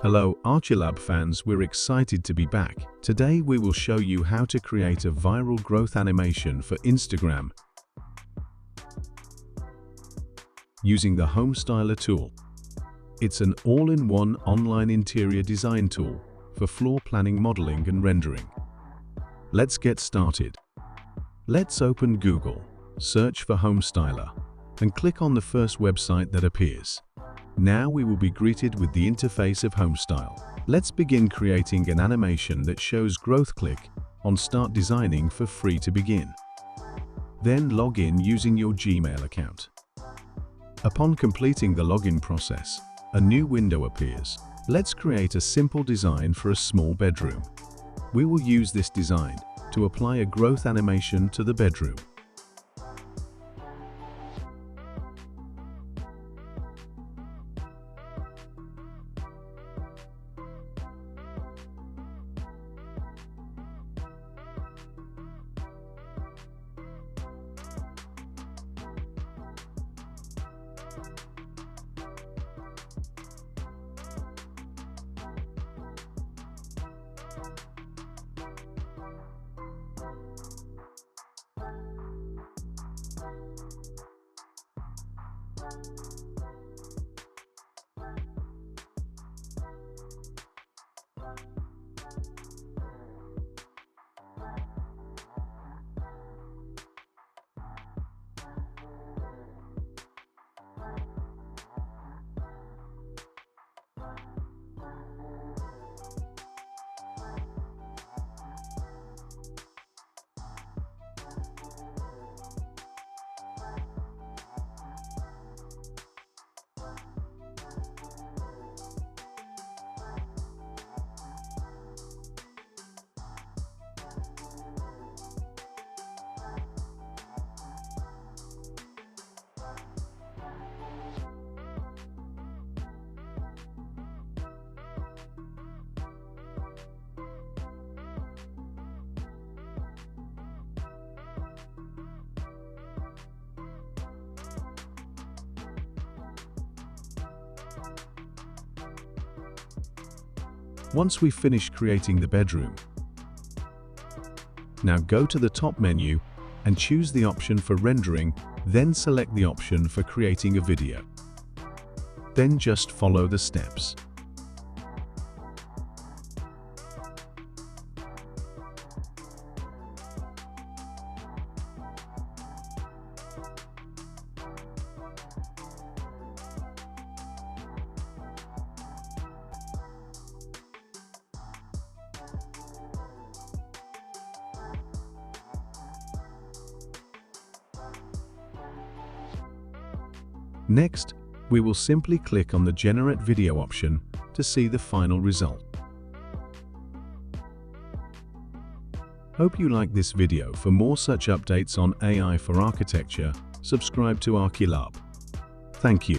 Hello Archilab fans, we're excited to be back. Today we will show you how to create a viral growth animation for Instagram using the Homestyler tool. It's an all-in-one online interior design tool for floor planning, modeling and rendering. Let's get started. Let's open Google, search for Homestyler and click on the first website that appears. Now we will be greeted with the interface of Homestyle. Let's begin creating an animation that shows growth. Click on Start Designing for free to begin. Then log in using your Gmail account. Upon completing the login process, a new window appears. Let's create a simple design for a small bedroom. We will use this design to apply a growth animation to the bedroom. Once we've finished creating the bedroom, now go to the top menu and choose the option for rendering, then select the option for creating a video. Then just follow the steps. Next, we will simply click on the Generate Video option to see the final result. Hope you like this video. For more such updates on AI for architecture, subscribe to Archilab. Thank you.